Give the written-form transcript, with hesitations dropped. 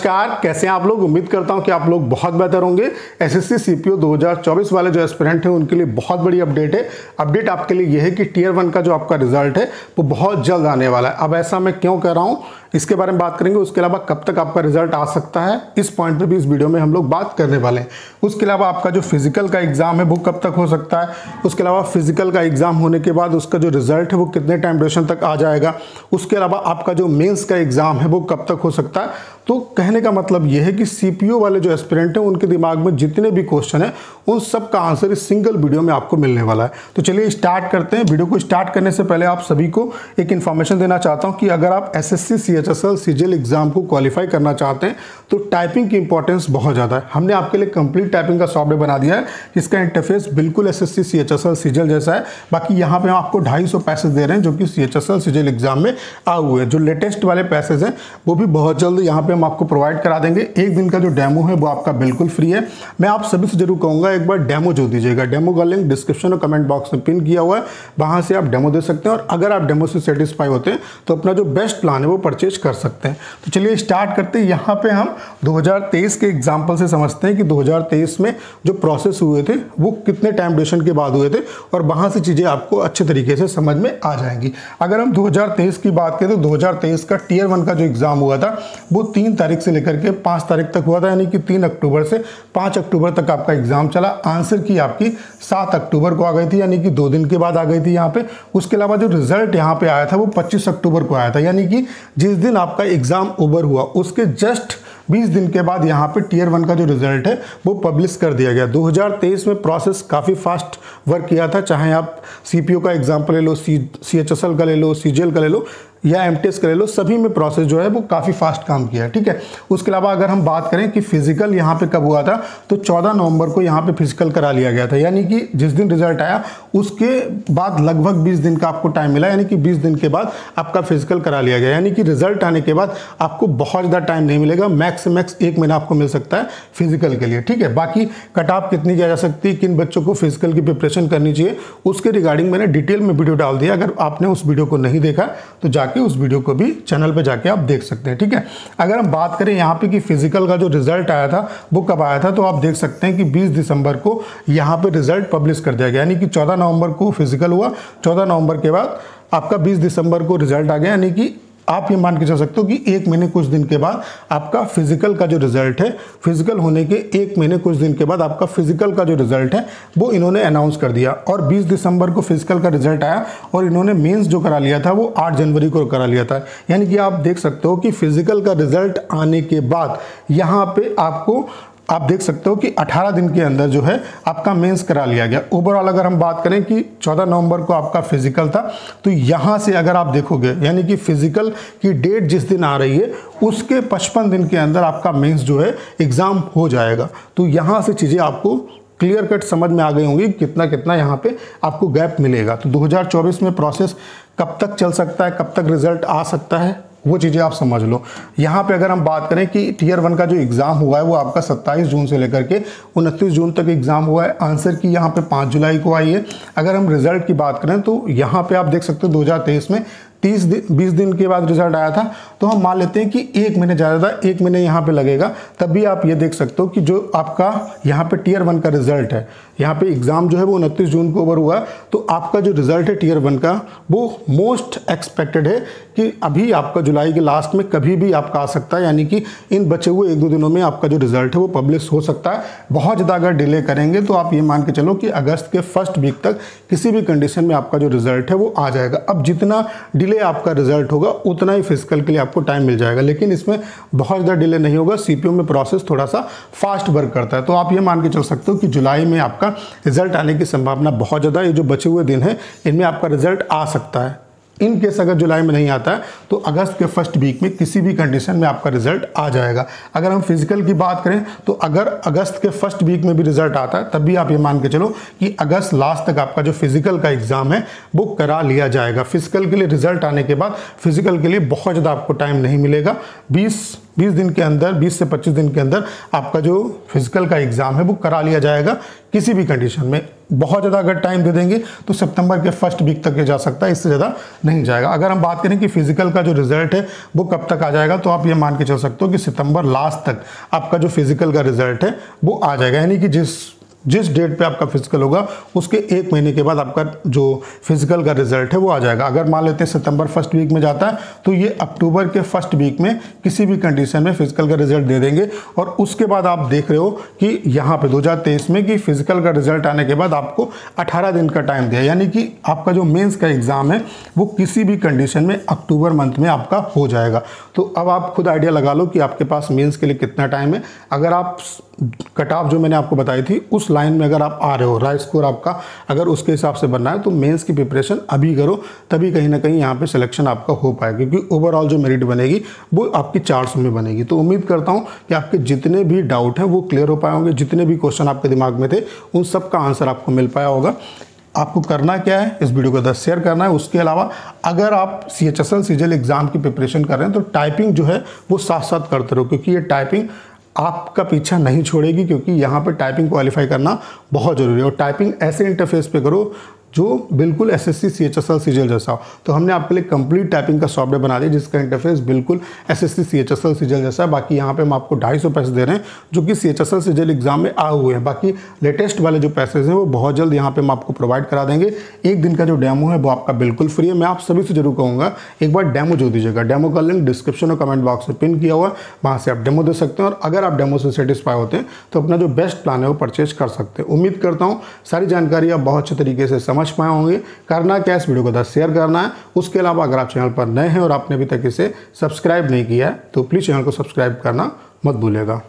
नमस्कार, कैसे हैं आप लोग। उम्मीद करता हूं कि आप लोग बहुत बेहतर होंगे। एसएससी सीपीओ 2024 वाले जो एस्पिरेंट हैं उनके लिए बहुत बड़ी अपडेट है। अपडेट आपके लिए यह है कि टियर 1 का जो आपका रिजल्ट है वो बहुत जल्द आने वाला है। अब ऐसा मैं क्यों कह रहा हूं इसके बारे में बात करेंगे। उसके अलावा कब तक आपका रिजल्ट आ सकता है इस पॉइंट पे भी इस वीडियो में हम लोग बात करने वाले हैं। उसके अलावा आपका जो फिजिकल का एग्जाम है वो कब तक हो सकता है। उसके अलावा फिजिकल का एग्जाम होने के बाद उसका जो रिजल्ट है वो कितने टाइम ड्यूरेशन तक आ जाएगा। उसके अलावा आपका जो मेंस का एग्जाम है वो कब तक हो सकता है। तो कहने का मतलब यह है कि सीपीओ वाले जो एस्पिरेंट हैं उनके दिमाग में जितने भी क्वेश्चन है उन सब का आंसर इस सिंगल वीडियो में आपको मिलने वाला है। तो चलिए स्टार्ट करते हैं। वीडियो को स्टार्ट करने से पहले आप सभी को एक इन्फॉर्मेशन देना चाहता हूं कि अगर आप एसएससी सीएचएसएल सीजीएल एग्जाम को क्वालिफाई करना चाहते हैं तो टाइपिंग की इंपॉर्टेंस बहुत ज़्यादा है। हमने आपके लिए कंप्लीट टाइपिंग का सॉफ्टवेयर बना दिया है जिसका इंटरफेस बिल्कुल एसएससी सीएचएसएल सीजीएल जैसा है। बाकी यहाँ पे हम आपको 250 पैसेज दे रहे हैं जो कि सीएचएसएल सीजीएल एग्जाम में आए हुए हैं। जो लेटेस्ट वाले पैसेज हैं वो भी बहुत जल्द यहाँ पे हम आपको प्रोवाइड करा देंगे। एक दिन का जो डेमो है वो आपका बिल्कुल फ्री है। मैं आप सभी से जरूर कहूँगा एक बार डेमो जो दीजिएगा। डेमो का लिंक डिस्क्रिप्शन और कमेंट बॉक्स में पिन किया हुआ है, वहाँ से आप डेमो दे सकते हैं और अगर आप डेमो से सेटिस्फाई होते हैं तो अपना जो बेस्ट प्लान है वो परचेज कर सकते हैं। तो चलिए स्टार्ट करते हैं। यहाँ पे हम 2023 के एग्जाम्पल से समझते हैं कि 2023 में जो प्रोसेस हुए थे वो कितने टाइम ड्यूरेशन के बाद हुए थे और वहाँ से चीज़ें आपको अच्छे तरीके से समझ में आ जाएंगी। अगर हम 2023 की बात करें तो 2023 का टियर 1 का जो एग्ज़ाम हुआ था वो 3 तारीख से लेकर के 5 तारीख तक हुआ था, यानी कि 3 अक्टूबर से 5 अक्टूबर तक आपका एग्जाम चला। आंसर की आपकी 7 अक्टूबर को आ गई थी, यानी कि 2 दिन के बाद आ गई थी यहाँ पे। उसके अलावा जो रिजल्ट यहाँ पे आया था वो 25 अक्टूबर को आया था, यानी कि जिस दिन आपका एग्जाम ओवर हुआ उसके जस्ट 20 दिन के बाद यहाँ पे टियर 1 का जो रिजल्ट है वो पब्लिश कर दिया गया। 2023 में प्रोसेस काफ़ी फास्ट वर्क किया था, चाहे आप सीपीओ का एग्जाम्पल ले लो, सीएचएसएल का ले लो, सीजीएल का ले लो या एमटीएस का ले लो, सभी में प्रोसेस जो है वो काफ़ी फास्ट काम किया है। ठीक है। उसके अलावा अगर हम बात करें कि फिजिकल यहाँ पे कब हुआ था तो 14 नवंबर को यहाँ पे फिजिकल करा लिया गया था, यानी कि जिस दिन रिजल्ट आया उसके बाद लगभग 20 दिन का आपको टाइम मिला, यानी कि 20 दिन के बाद आपका फिजिकल करा लिया गया। यानी कि रिजल्ट आने के बाद आपको बहुत ज़्यादा टाइम नहीं मिलेगा, मैक्स से मैक्स 1 महीना आपको मिल सकता है फिजिकल के लिए। ठीक है। बाकी कट ऑफ कितनी की जा सकती है, किन बच्चों को फिजिकल की प्रिपरेशन करनी चाहिए, उसके रिगार्डिंग मैंने डिटेल में वीडियो डाल दिया। अगर आपने उस वीडियो को नहीं देखा तो जाके उस वीडियो को भी चैनल पे जाके आप देख सकते हैं। ठीक है। अगर हम बात करें यहाँ पे कि फिजिकल का जो रिजल्ट आया था वो कब आया था तो आप देख सकते हैं कि 20 दिसंबर को यहाँ पे रिजल्ट पब्लिश कर दिया गया, यानी कि 14 नवंबर को फिजिकल हुआ, 14 नवंबर के बाद आपका 20 दिसंबर को रिजल्ट आ गया, यानी कि आप ये मान के चल सकते हो कि 1 महीने कुछ दिन के बाद आपका फिजिकल का जो रिजल्ट है, फिजिकल होने के 1 महीने कुछ दिन के बाद आपका फिजिकल का जो रिजल्ट है वो इन्होंने अनाउंस कर दिया। और 20 दिसंबर को फिजिकल का रिजल्ट आया और इन्होंने मेंस जो करा लिया था वो 8 जनवरी को करा लिया था। यानी कि आप देख सकते हो कि फिजिकल का रिजल्ट आने के बाद यहाँ पे आपको आप देख सकते हो कि 18 दिन के अंदर जो है आपका मेंस करा लिया गया। ओवरऑल अगर हम बात करें कि 14 नवंबर को आपका फिजिकल था तो यहाँ से अगर आप देखोगे यानी कि फिजिकल की डेट जिस दिन आ रही है उसके 55 दिन के अंदर आपका मेंस जो है एग्ज़ाम हो जाएगा। तो यहाँ से चीज़ें आपको क्लियर कट समझ में आ गई होंगी कितना कितना यहाँ पे आपको गैप मिलेगा। तो 2024 में प्रोसेस कब तक चल सकता है, कब तक रिजल्ट आ सकता है वो चीज़ें आप समझ लो। यहाँ पे अगर हम बात करें कि टियर 1 का जो एग्ज़ाम हुआ है वो आपका 27 जून से लेकर के 29 जून तक एग्ज़ाम हुआ है। आंसर की यहाँ पे 5 जुलाई को आई है। अगर हम रिजल्ट की बात करें तो यहाँ पे आप देख सकते हो 2023 में 20 दिन के बाद रिजल्ट आया था। तो हम मान लेते हैं कि 1 महीने ज़्यादा 1 महीने यहाँ पे लगेगा। तब भी आप ये देख सकते हो कि जो आपका यहाँ पे टियर 1 का रिजल्ट है, यहाँ पे एग्ज़ाम जो है वो 29 जून को ओवर हुआ, तो आपका जो रिजल्ट है टियर 1 का वो मोस्ट एक्सपेक्टेड है कि अभी आपका जुलाई के लास्ट में कभी भी आपका आ सकता है, यानी कि इन बचे हुए 1-2 दिनों में आपका जो रिजल्ट है वो पब्लिश हो सकता है। बहुत ज़्यादा अगर डिले करेंगे तो आप ये मान के चलो कि अगस्त के फर्स्ट वीक तक किसी भी कंडीशन में आपका जो रिजल्ट है वो आ जाएगा। अब जितना डिले आपका रिजल्ट होगा उतना ही फिजिकल के लिए आपको टाइम मिल जाएगा, लेकिन इसमें बहुत ज़्यादा डिले नहीं होगा। सीपीओ में प्रोसेस थोड़ा सा फास्ट वर्क करता है। तो आप ये मान के चल सकते हो कि जुलाई में आपका रिजल्ट आने की संभावना बहुत ज़्यादा, ये जो बचे हुए दिन हैं इनमें आपका रिजल्ट आ सकता है। इन केस अगर जुलाई में नहीं आता है तो अगस्त के फर्स्ट वीक में किसी भी कंडीशन में आपका रिजल्ट आ जाएगा। अगर हम फिजिकल की बात करें तो अगर अगस्त के फर्स्ट वीक में भी रिजल्ट आता है तब भी आप ये मान के चलो कि अगस्त लास्ट तक आपका जो फिजिकल का एग्जाम है वो करा लिया जाएगा। फिजिकल के लिए रिजल्ट आने के बाद फिजिकल के लिए बहुत ज़्यादा आपको टाइम नहीं मिलेगा। 20 दिन के अंदर, 20 से 25 दिन के अंदर आपका जो फिजिकल का एग्जाम है वो करा लिया जाएगा किसी भी कंडीशन में। बहुत ज़्यादा अगर टाइम दे देंगे तो सितंबर के फर्स्ट वीक तक ये जा सकता है, इससे ज़्यादा नहीं जाएगा। अगर हम बात करें कि फिजिकल का जो रिजल्ट है वो कब तक आ जाएगा, तो आप ये मान के चल सकते हो कि सितंबर लास्ट तक आपका जो फिजिकल का रिजल्ट है वो आ जाएगा। यानी कि जिस डेट पे आपका फिजिकल होगा उसके 1 महीने के बाद आपका जो फिजिकल का रिजल्ट है वो आ जाएगा। अगर मान लेते हैं सितंबर फर्स्ट वीक में जाता है तो ये अक्टूबर के फर्स्ट वीक में किसी भी कंडीशन में फिजिकल का रिजल्ट दे देंगे। और उसके बाद आप देख रहे हो कि यहाँ पे 2023 में कि फिजिकल का रिजल्ट आने के बाद आपको 18 दिन का टाइम दिया, यानी कि आपका जो मेंस का एग्जाम है वो किसी भी कंडीशन में अक्टूबर मंथ में आपका हो जाएगा। तो अब आप खुद आइडिया लगा लो कि आपके पास मेंस के लिए कितना टाइम है। अगर आप कट ऑफ जो मैंने आपको बताई थी उस लाइन में अगर आप आ रहे हो, राइट स्कोर आपका अगर उसके हिसाब से बनना है तो मेंस की प्रिपरेशन अभी करो, तभी कहीं ना कहीं यहाँ पे सिलेक्शन आपका हो पाएगा, क्योंकि ओवरऑल जो मेरिट बनेगी वो आपकी 400 में बनेगी। तो उम्मीद करता हूँ कि आपके जितने भी डाउट हैं वो क्लियर हो पाए होंगे, जितने भी क्वेश्चन आपके दिमाग में थे उन सब का आंसर आपको मिल पाया होगा। आपको करना क्या है, इस वीडियो को 10 शेयर करना है। उसके अलावा अगर आप CHSL CGL एग्जाम की प्रिपरेशन कर रहे हैं तो टाइपिंग जो है वो साथ साथ करते रहो, क्योंकि ये टाइपिंग आपका पीछा नहीं छोड़ेगी, क्योंकि यहाँ पे टाइपिंग क्वालिफाई करना बहुत ज़रूरी है। और टाइपिंग ऐसे इंटरफेस पे करो जो बिल्कुल SSC CHSL CGL जैसा हो। तो हमने आपके लिए कंप्लीट टाइपिंग का सॉफ्टवेयर बना दिया जिसका इंटरफेस बिल्कुल SSC CHSL CGL जैसा है। बाकी यहाँ पे हम आपको 250 पैसे दे रहे हैं जो कि CHSL CGL एग्जाम में आए हुए हैं। बाकी लेटेस्ट वाले जो पैसेज हैं वो बहुत जल्द यहाँ पे हम आपको प्रोवाइड करा देंगे। 1 दिन का जो डेमो है वो आपका बिल्कुल फ्री है। मैं आप सभी से जरूर कहूँगा एक बार डेमो जो दीजिएगा। डेमो का लिंक डिस्क्रिप्शन और कमेंट बॉक्स में पिन किया हुआ है, वहाँ से आप डेमो दे सकते हैं। और अगर आप डेमो से सेटिस्फाई होते हैं तो अपना जो बेस्ट प्लान है वो परचेज कर सकते हैं। उम्मीद करता हूँ सारी जानकारी आप बहुत अच्छे तरीके से समझ पाए होंगे। करना क्या, इस वीडियो को 10 शेयर करना है। उसके अलावा अगर आप चैनल पर नए हैं और आपने अभी तक इसे सब्सक्राइब नहीं किया है तो प्लीज़ चैनल को सब्सक्राइब करना मत भूलिएगा।